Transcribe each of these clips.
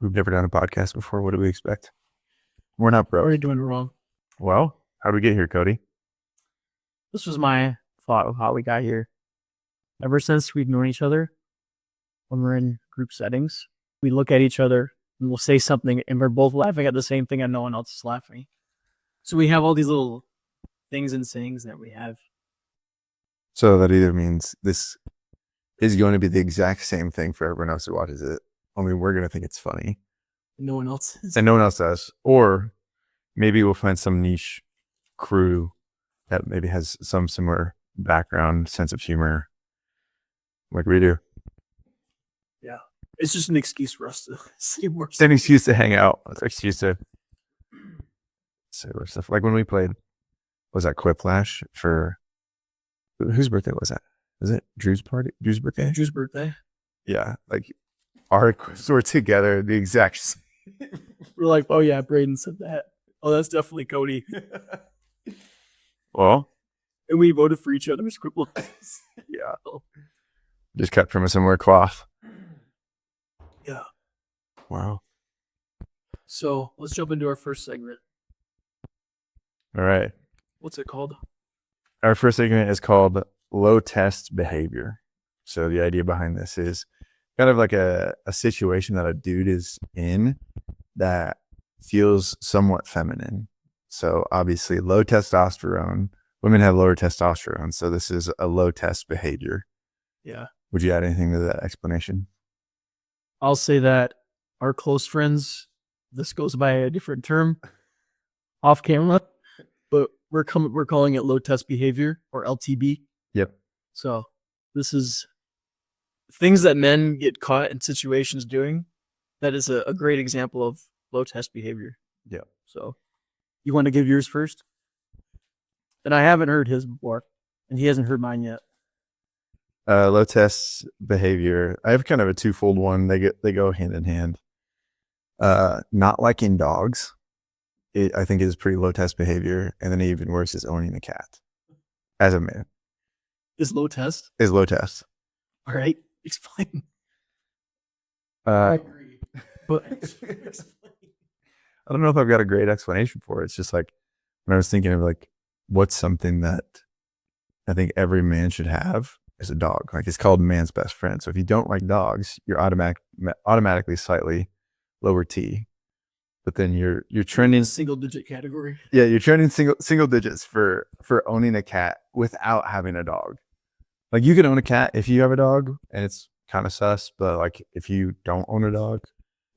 We've never done a podcast before. What do we expect? We're not What are pros. you doing wrong? Well, how do we get here, Cody? This was my thought of how we got here. Ever since we've known each other, when we're in group settings, we look at each other and we'll say something and we're both laughing at the same thing and no one else is laughing. So we have all these little things and sayings that we have. So that either means this is going to be the exact same thing for everyone else who watches it. Only we're going to think it's funny. And no one else is. And no one else does. Or maybe we'll find some niche crew that maybe has some similar background, sense of humor, like we do. Yeah. It's just an excuse for us to say more It's an excuse to hang out. It's an excuse to say more stuff. Like when we played, was that Quiplash for, whose birthday was that? Was it Drew's party? Drew's birthday? Drew's birthday. Yeah. Like our quips were together the exact same. We're like, oh yeah, Brayden said that. Oh, that's definitely Cody. Well, And we voted for each other's scribble. yeah. Just cut from a similar cloth. Yeah. Wow. So let's jump into our first segment. All right. What's it called? Our first segment is called low test behavior. So the idea behind this is kind of like a situation that a dude is in that feels somewhat feminine. So obviously low testosterone, women have lower testosterone. So this is a low test behavior. Yeah. Would you add anything to that explanation? I'll say that our close friends, this goes by a different term off camera, but we're calling it low test behavior or LTB. Yep. So this is things that men get caught in situations doing. That is a great example of low test behavior. Yeah. So you want to give yours first? And I haven't heard his before, and he hasn't heard mine yet. Low test behavior. I have kind of a twofold one. They go hand in hand. Not liking dogs, I think is pretty low test behavior, and then even worse is owning a cat. As a man, Is low test? is low test. All right, explain. I agree, but I don't know if I've got a great explanation for it. It's just like when I was thinking of like what's something that I think every man should have is a dog. Like it's called man's best friend. So if you don't like dogs, you're automatically slightly lower T. But then you're trending single digit category. Yeah, you're trending single digits for owning a cat without having a dog. Like you can own a cat if you have a dog, and it's kind of sus. But like if you don't own a dog,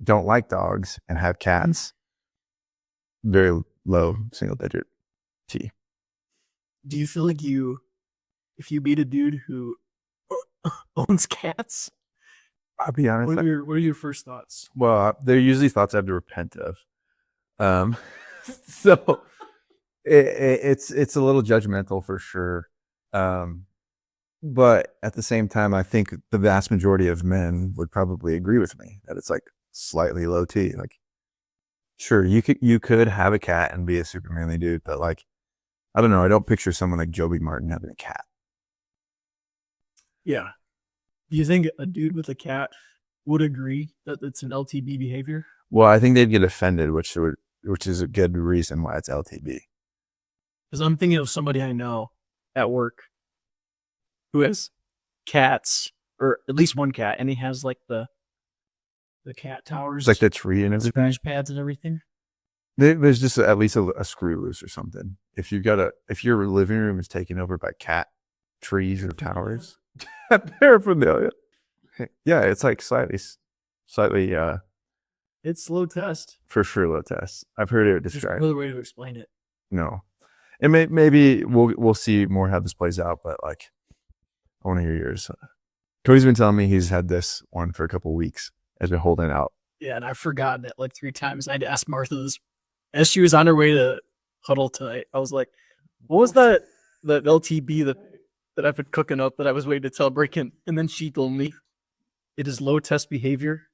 don't like dogs, and have cats, very low single digit T. Do you feel like if you meet a dude who owns cats, I'll be honest. what are your first thoughts? Well, they're usually thoughts I have to repent of. So it's a little judgmental for sure. But at the same time, I think the vast majority of men would probably agree with me that it's like slightly low T. Like, sure, you could have a cat and be a super manly dude, but like, I don't know. I don't picture someone like Joby Martin having a cat. Yeah. Do you think a dude with a cat would agree that it's an LTB behavior? Well, I think they'd get offended, which is a good reason why it's LTB. Because I'm thinking of somebody I know at work who has cats, or at least one cat, and he has like the cat towers, It's like the tree and everything. splash pads and everything. There's just at least a screw loose or something. If your living room is taken over by cat trees or towers, paraphernalia. Yeah, it's like slightly. It's low test. For sure, low test. I've heard it There's described. no other way to explain it. No, and maybe we'll see more how this plays out. But like, I want to hear yours. Cody's been telling me he's had this one for a couple of weeks. Has been holding out. Yeah, and I've forgotten it like 3 times. I had to ask Martha this as she was on her way to huddle tonight. I was like, "What was that LTB that I've been cooking up that I was waiting to tell Breakin?" And then she told me it is low test behavior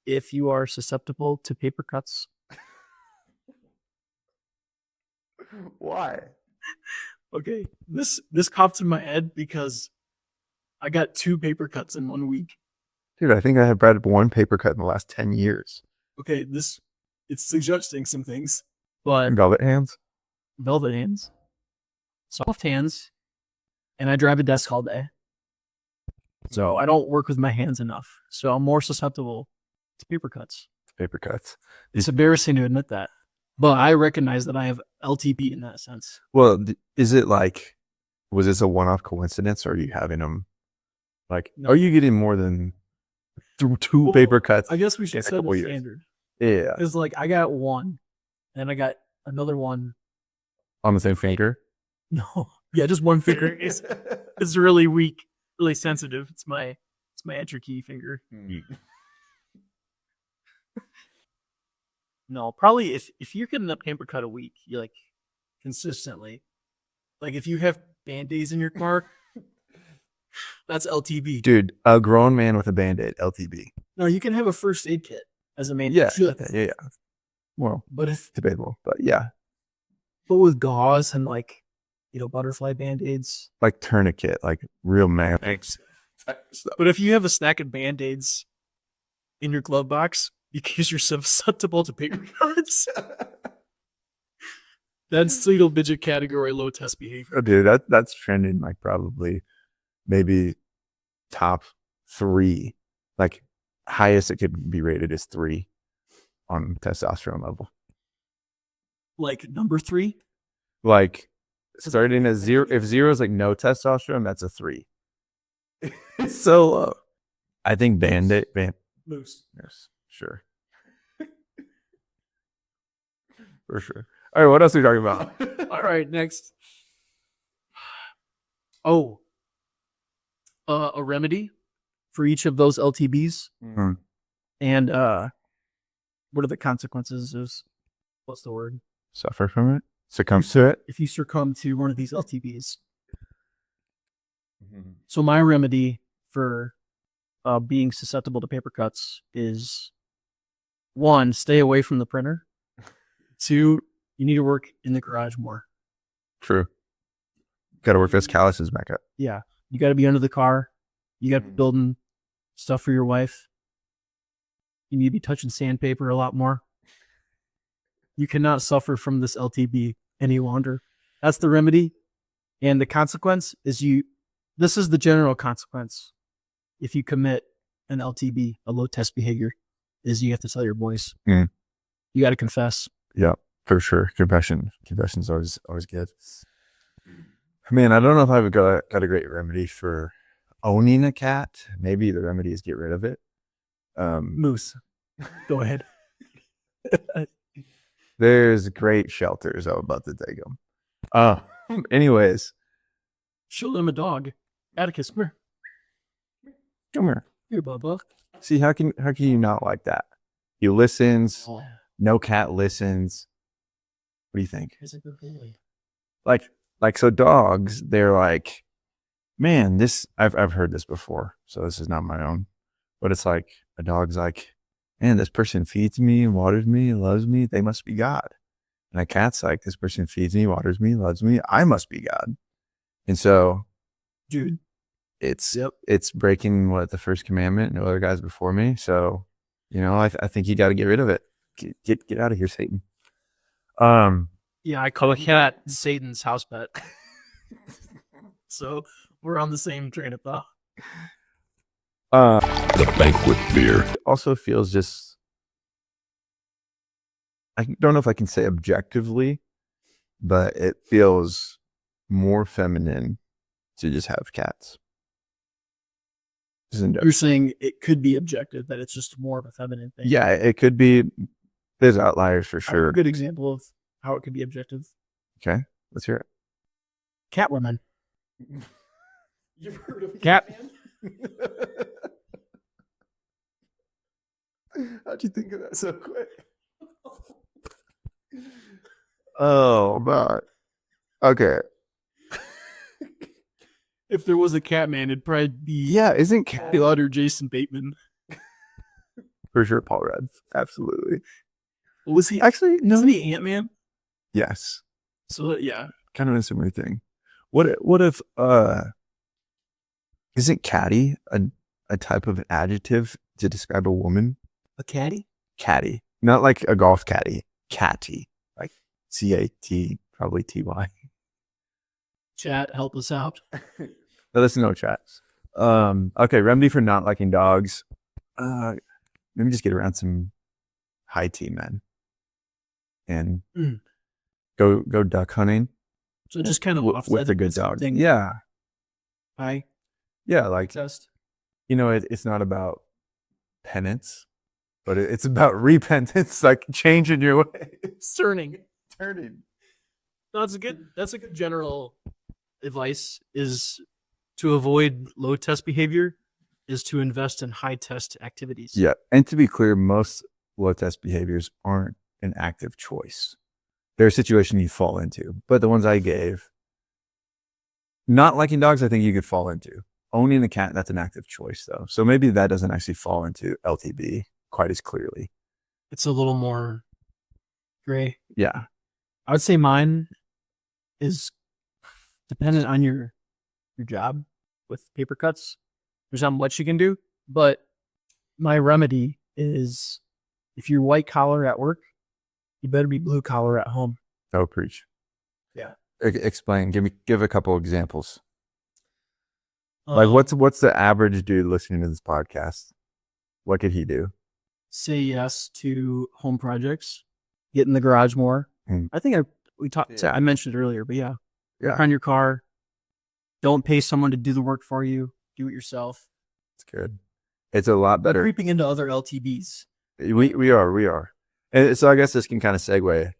if you are susceptible to paper cuts. Why? Okay, this popped in my head because I got 2 paper cuts in 1 week. Dude, I think I have had one paper cut in the last 10 years. Okay, it's suggesting some things, but Velvet hands? velvet hands, soft hands, and I drive a desk all day. So I don't work with my hands enough. So I'm more susceptible to paper cuts. Paper cuts. It's embarrassing to admit that, but I recognize that I have LTB in that sense. Well, is it like, was this a one-off coincidence, or are you having them, like, No. are you getting more than two Well, paper cuts? I guess we should in a set couple a years? standard. Yeah. It's like I got one, and I got another one. On the same finger? No, yeah, just one finger. It's really weak, really sensitive. It's my enter key finger. No, probably if you're getting a paper cut a week, you're like consistently. Like if you have band-aids in your car, that's LTB. Dude, a grown man with a Band-Aid, LTB. No, you can have a first aid kit as a man. Yeah. Should. Yeah. Well, But if debatable, but yeah. but with gauze and like butterfly band-aids. Like tourniquet, like real man. But if you have a stack of band-aids in your glove box because you're susceptible to paper cuts, that's single digit category low test behavior. Oh, dude, that's trending like probably maybe top 3. Like highest it could be rated is 3 on testosterone level. Like number 3? Like starting at 0, if 0 is like no testosterone, that's a 3. It's so low. I think Band-Aid, Moose. yes, sure. For sure. All right, what else are we talking about? All right, next. Oh, a remedy for each of those LTBs, Mhm. and what are the consequences? What's the word? Suffer from it? Succumb to it? If you succumb to one of these LTBs. So my remedy for being susceptible to paper cuts is 1, stay away from the printer. 2, you need to work in the garage more. True. Got to work those calluses back up. Yeah. You got to be under the car. You got to be building stuff for your wife. You need to be touching sandpaper a lot more. You cannot suffer from this LTB any longer. That's the remedy. And the consequence is this is the general consequence. If you commit an LTB, a low test behavior, is you have to tell your boys. Mm. You got to confess. Yeah, for sure. Confession's always good. Man, I don't know if I've got a great remedy for owning a cat. Maybe the remedy is get rid of it. Moose. Go ahead. There's great shelters. I'm about to take them. Anyways, Show them a dog. Atticus, come here. come here. Here, Bubba. See, how can you not like that? He listens. No cat listens. What do you think? He's a good boy. Like so dogs, they're like, man, this I've heard this before, so this is not my own. But it's like a dog's like, man, this person feeds me, waters me, loves me, they must be God. And a cat's like, this person feeds me, waters me, loves me, I must be God. And so, Dude, it's breaking the first commandment, no other guys before me. So, I think you got to get rid of it. Get out of here, Satan. yeah, I call a cat Satan's house pet. So we're on the same train of thought. The banquet beer. It also feels just, I don't know if I can say objectively, but it feels more feminine to just have cats. You're saying it could be objective, that it's just more of a feminine thing. Yeah, it could be. There's outliers for I have sure. a good example of how it could be objective. Okay, let's hear it. Catwoman. You've heard of Catman? How'd you think of that so quick? Oh, man. Okay. If there was a Catman, it'd probably be Yeah, isn't cat Blood or Jason Bateman. for sure? Paul Rudd, absolutely. Was he Actually, no. Isn't he Ant-Man? Yes, So yeah. kind of a similar thing. What if isn't Caddy a a type of adjective to describe a woman. A caddy? Catty. Not like a golf caddy. Catty. Like CAT, probably TY. Chat, help us out. No, listen, no chats. Okay, remedy for not liking dogs. Let me just get around some high tea men and go duck hunting. So just kind of with a good dog. thing. Yeah. Hi. Yeah, like Test. it's not about penance, but it's about repentance, like changing your ways. Turning. Turning. No, that's a good general advice is to avoid low test behavior is to invest in high test activities. Yeah. And to be clear, most low test behaviors aren't an active choice. They're a situation you fall into. But the ones I gave, not liking dogs, I think you could fall into. Owning a cat, that's an active choice though. So maybe that doesn't actually fall into LTB quite as clearly. It's a little more gray. Yeah. I would say mine is dependent on your job with paper cuts. There's not much you can do, but my remedy is if you're white collar at work, you better be blue collar at home. Oh, preach. Yeah. Explain. Give a couple examples. Like what's the average dude listening to this podcast? What could he do? Say yes to home projects, get in the garage more. I think I mentioned it earlier, but yeah. Work on your car. Don't pay someone to do the work for you. Do it yourself. It's good. It's a lot better. Creeping into other LTBs. We are. And so I guess this can kind of segue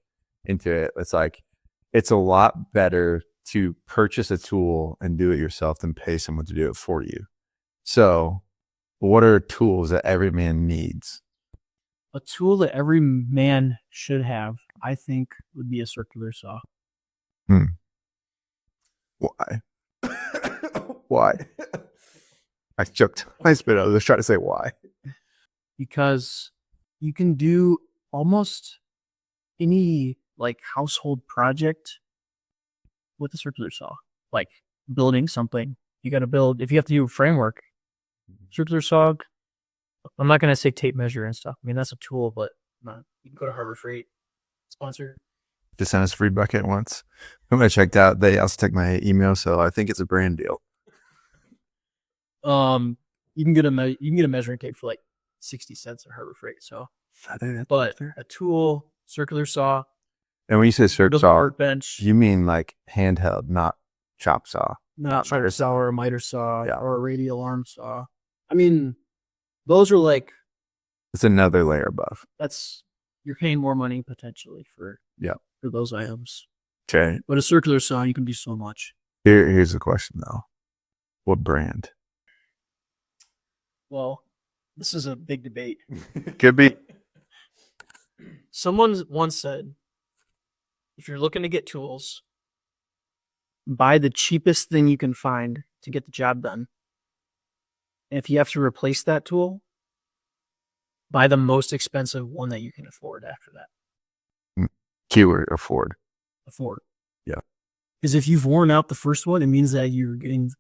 into it. It's like, it's a lot better to purchase a tool and do it yourself than pay someone to do it for you. So what are tools that every man needs? A tool that every man should have, I think, would be a circular saw. Why? Why? I choked my spit out. I was trying to say why. Because you can do almost any like household project with a circular saw. Like building something. You got to build, if you have to do a framework, circular saw, I'm not going to say tape measure and stuff. I mean, that's a tool, but you can go to Harbor Freight. Sponsor. Just sent us a free bucket once. When I checked out, they also took my email, so I think it's a brand deal. You can get a measuring tape for like 60 cents at Harbor Freight. So, but a tool, circular saw. And when you say circular saw, workbench, you mean like handheld, not chop saw. Not spider saw or a miter saw or a radial arm saw. I mean, those are like, it's another layer above. You're paying more money potentially for those items. Okay. But a circular saw, you can do so much. Here's the question though. What brand? Well, this is a big debate. Could be. Someone once said, if you're looking to get tools, buy the cheapest thing you can find to get the job done. And if you have to replace that tool, buy the most expensive one that you can afford after that. Keyword, afford. Afford. Yeah. Because if you've worn out the first one, it means that you're getting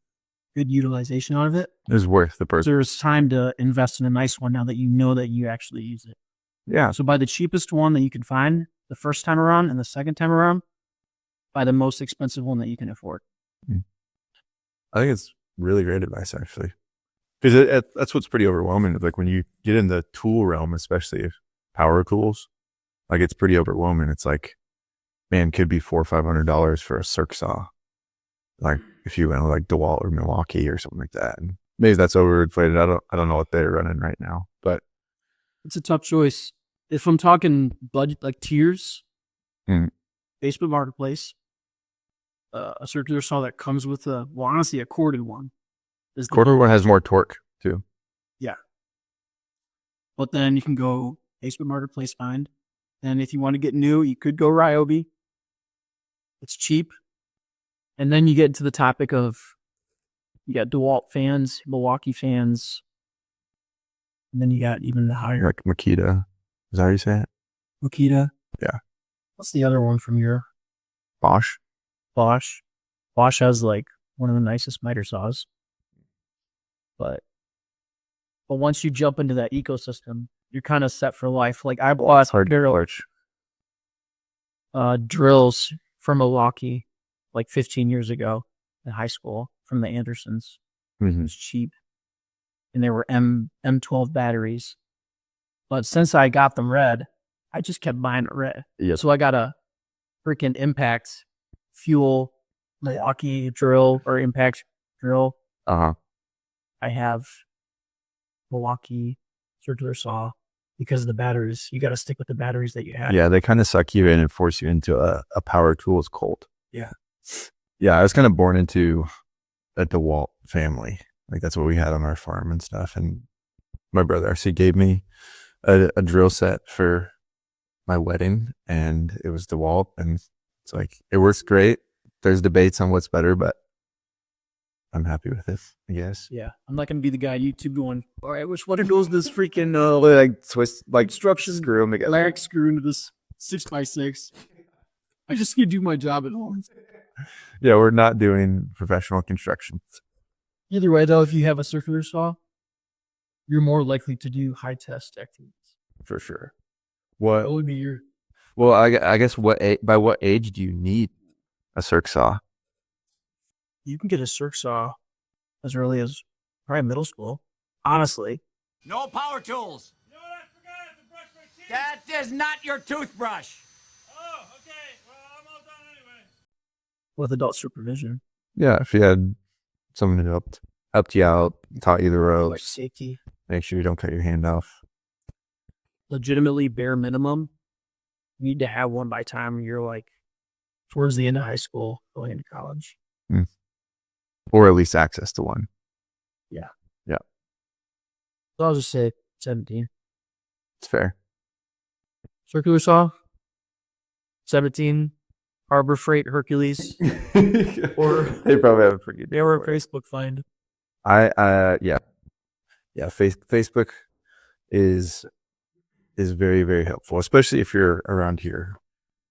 good utilization out of it. It's worth the purchase. There's time to invest in a nice one now that you know that you actually use it. Yeah. So buy the cheapest one that you can find the first time around, and the second time around, buy the most expensive one that you can afford. I think it's really great advice, actually. Because that's what's pretty overwhelming. Like when you get in the tool realm, especially power tools, like it's pretty overwhelming. It's like, man, could be $400 or $500 for a circ saw. Like if you went like DeWalt or Milwaukee or something like that. And maybe that's overinflated. I don't know what they're running right now, but it's a tough choice. If I'm talking budget, like tiers, Facebook Marketplace, a circular saw that comes with honestly, a corded one. Corded one has more torque too. Yeah. But then you can go Facebook Marketplace find. And if you want to get new, you could go Ryobi. It's cheap. And then you get into the topic of, you got DeWalt fans, Milwaukee fans. And then you got even the higher. Like Makita. Is that how you say it? Makita. Yeah. What's the other one from your? Bosch. Bosch. Bosch has like one of the nicest miter saws. But But once you jump into that ecosystem, you're kind of set for life. Like I bought drills from Milwaukee like 15 years ago in high school from the Andersons. It was cheap. And they were M12 batteries. But since I got them red, I just kept buying it red. Yep. So I got a freaking Impact Fuel Milwaukee drill or Impact drill. Uh-huh. I have Milwaukee circular saw because of the batteries. You got to stick with the batteries that you have. Yeah, they kind of suck you in and force you into a power tools cult. Yeah. Yeah, I was kind of born into a DeWalt family. Like that's what we had on our farm and stuff. And my brother actually gave me a drill set for my wedding, and it was DeWalt, and it's like it works great. There's debates on what's better, but I'm happy with it, I guess. Yeah. I'm not gonna be the guy on YouTube going, all right, which one of those this freaking Like twist, like instructions screw them together. black screw into this 6x6. I just need to do my job at home. Yeah, we're not doing professional construction. Either way, though, if you have a circular saw, you're more likely to do high test activities. For sure. That What? would be your. Well, I guess by what age do you need a circ saw? You can get a circ saw as early as probably middle school. Honestly, No power tools. You know what I forgot? To brush my teeth. That is not your toothbrush. Oh, okay. Well, I'm all done anyway. with adult supervision, Yeah, if you had someone who helped you out, taught you the like ropes, safety, make sure you don't cut your hand off. legitimately bare minimum, you need to have one by time you're like towards the end of high school, going into college. Or at least access to one. So I'll just say 17. It's fair. Circular saw, 17. Harbor Freight Hercules. Or they probably have a pretty good they were a deal for it. Facebook find. Yeah. Facebook is very, very helpful, especially if you're around here.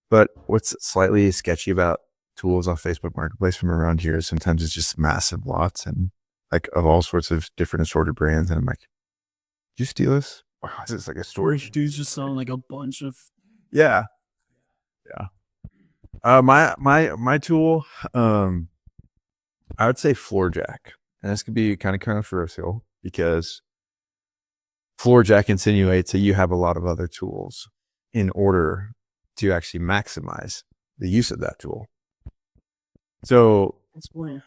But what's slightly sketchy about tools on Facebook Marketplace from around here is sometimes it's just massive lots and like of all sorts of different assorted brands, and I'm like, did you steal this? Wow, is this like a storage? Dudes just sound like a bunch of. Yeah. My tool, I would say floor jack, and this could be kind of controversial because floor jack insinuates that you have a lot of other tools in order to actually maximize the use of that tool. So, Explain.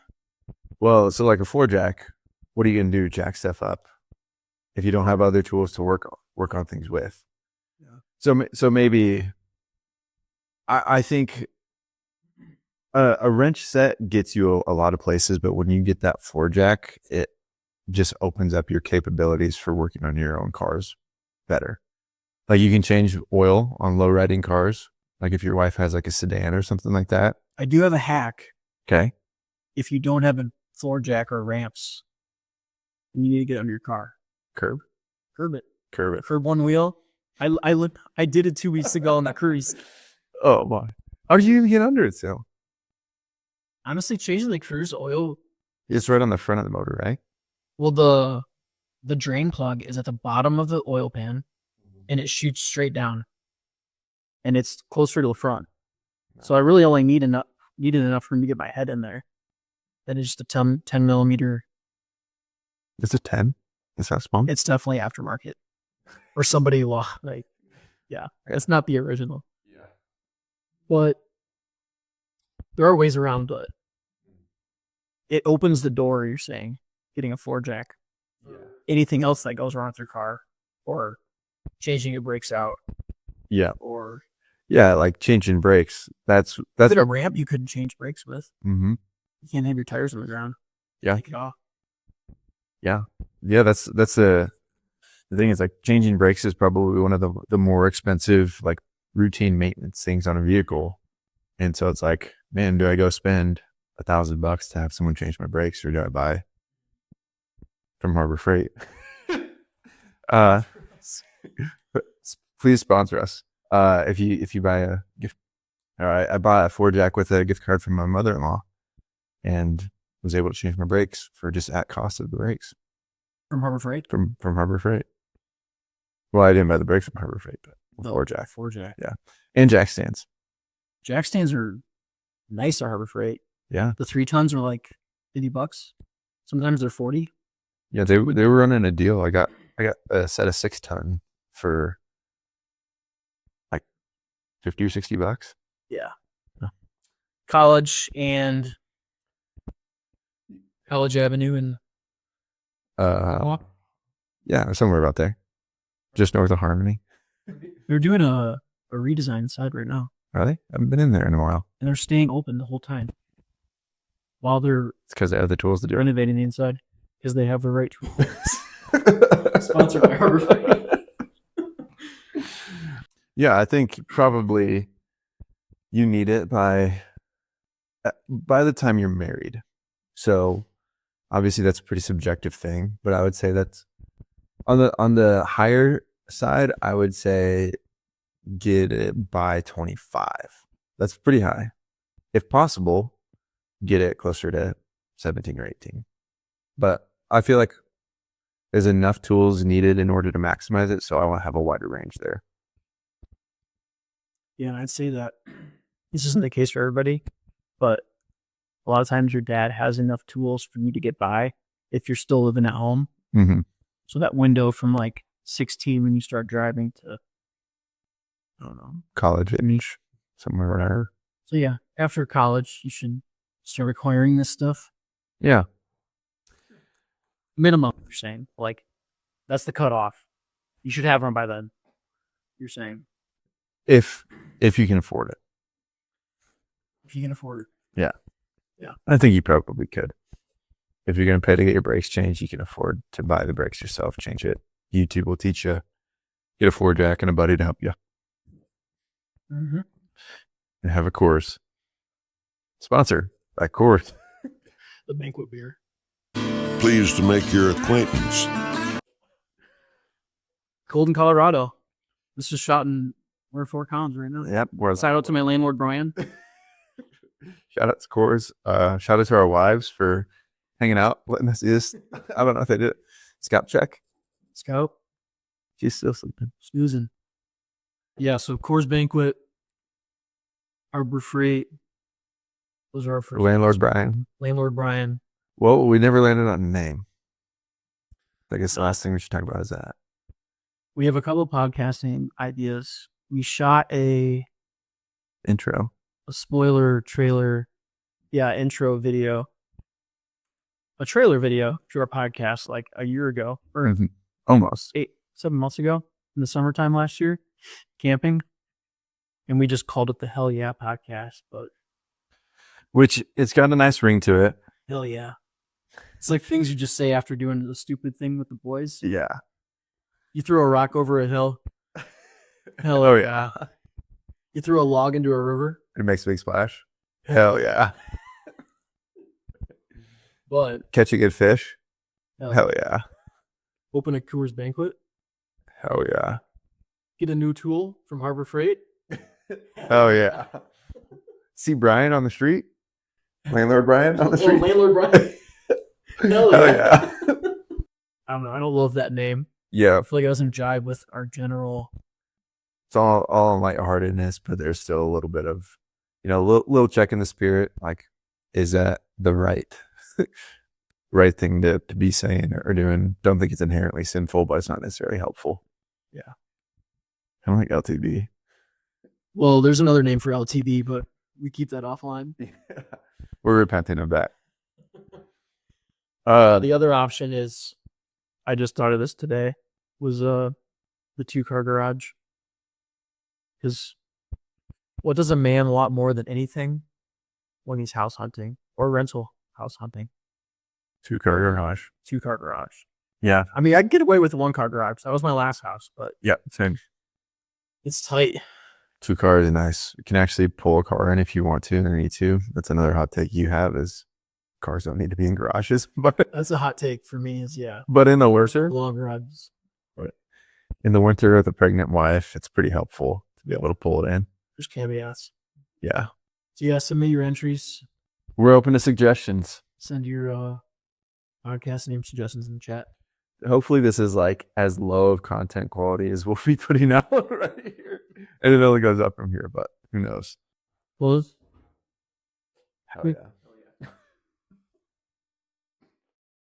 so like a floor jack, what are you gonna do? Jack stuff up if you don't have other tools to work on things with. Yeah. So maybe I think a wrench set gets you a lot of places, but when you get that floor jack, it just opens up your capabilities for working on your own cars better. Like you can change oil on low riding cars. Like if your wife has like a sedan or something like that. I do have a hack. Okay. If you don't have a floor jack or ramps, you need to get under your car. Curb it. Curb one wheel. I did it 2 weeks ago on the cruise. Oh my. How did you even get under it still? Honestly, changing the cruise oil. It's right on the front of the motor, right? Well, the drain plug is at the bottom of the oil pan, and it shoots straight down, and it's closer to the front. So I really only needed enough room to get my head in there. That is just a 10 millimeter. It's a 10. Is that small? It's definitely aftermarket, or somebody like, yeah, it's not the original. Yeah. But there are ways around it. It opens the door, you're saying, getting a floor jack. Yeah. Anything else that goes wrong with your car, or changing your brakes out, Yeah. or Yeah, like changing brakes. That's is it a ramp you couldn't change brakes with? mm-hmm. You can't have your tires on the ground. Yeah. Take it off. Yeah, that's the thing is like changing brakes is probably one of the more expensive like routine maintenance things on a vehicle, and so it's like, man, do I go spend $1,000 to have someone change my brakes, or do I buy from Harbor Freight? Please sponsor us. If you buy a gift. All right, I bought a floor jack with a gift card from my mother-in-law, and was able to change my brakes for just at cost of the brakes. From Harbor Freight? from Harbor Freight. Well, I didn't buy the brakes from Harbor Freight, but or Jack. For Jack. And jack stands. Jack stands are nice at Harbor Freight. Yeah. The 3 tons are like $50. Sometimes they're 40. Yeah, they were running a deal. I got a set of 6-ton for like $50 or $60. Yeah. Yeah. College and College Avenue and Yeah, somewhere about there. Just north of Harmony. they're doing a redesign inside right now. Are they? I haven't been in there in a while. And they're staying open the whole time. While they're It's because they have the tools to do it. renovating the inside. Because they have the right tools. Sponsored by Harbor Freight. Yeah, I think probably you need it by the time you're married. So obviously that's a pretty subjective thing, but I would say that's on the higher side. I would say get it by 25. That's pretty high. If possible, get it closer to 17 or 18. But I feel like there's enough tools needed in order to maximize it, so I want to have a wider range there. Yeah, and I'd say that this isn't the case for everybody, but a lot of times your dad has enough tools for you to get by if you're still living at home. Mm-hmm. So that window from like 16 when you start driving to, I don't know. College age, somewhere around there. So yeah, after college, you should start requiring this stuff. Yeah. Minimum, you're saying. Like, that's the cutoff. You should have one by then. You're saying. If you can afford it. If you can afford it. I think you probably could. If you're going to pay to get your brakes changed, you can afford to buy the brakes yourself, change it. YouTube will teach you. Get a 4-jack and a buddy to help you. Mm-hmm. And have a course. Sponsored by Coors. The banquet beer. Pleased to make your acquaintance. Golden, Colorado. This is shot in, we're at Fort Collins right now. Yep. Shout out to my landlord, Brian. Shout out to Coors. Shout out to our wives for hanging out, letting us do this. I don't know if they did it. Scout check. Scout. She's still sleeping. Snoozing. Yeah, so Coors Banquet, Harbor Freight. Those are our first. Landlord Brian. Landlord Brian. Well, we never landed on a name. I guess the last thing we should talk about is that. We have a couple of podcasting ideas. We shot a Intro. spoiler trailer, intro video, a trailer video to our podcast like a year ago, or Almost. 7 months ago in the summertime last year, camping. And we just called it the Hell Yeah Podcast, but Which it's got a nice ring to it. hell yeah. It's like things you just say after doing the stupid thing with the boys. Yeah. You throw a rock over a hill. Hell Oh, yeah. You threw a log into a river. It makes a big splash. Hell yeah. But Catch a good fish. hell, Hell yeah. open a Coors Banquet. Hell yeah. Get a new tool from Harbor Freight. Hell yeah. See Brian on the street? Landlord Brian on the street? Landlord Brian. Hell Hell yeah. I don't know. I don't love that name. Yeah. I feel like it doesn't jive with our general. It's all lightheartedness, but there's still a little bit of, little check in the spirit. Like, is that the right thing to be saying or doing? Don't think it's inherently sinful, but it's not necessarily helpful. Yeah. Kind of like LTB. Well, there's another name for LTB, but we keep that offline. We're repenting of that. The other option is, I just thought of this today, was the 2-car garage. Because what does a man want more than anything when he's house hunting or rental house hunting? 2-car garage. 2-car garage. Yeah. I mean, I'd get away with a 1-car garage. That was my last house, but Yeah. Same. it's tight. 2 cars is nice. You can actually pull a car in if you want to and need to. That's another hot take you have is cars don't need to be in garages. But That's a hot take for me is, but in the winter, long garages. with a pregnant wife, it's pretty helpful to be able to pull it in. There's caveats. Yeah. So yeah, submit your entries. We're open to suggestions. Send your podcast name suggestions in the chat. hopefully this is like as low of content quality as we'll be putting out right here. And it only goes up from here, but who knows? Well, Hell yeah.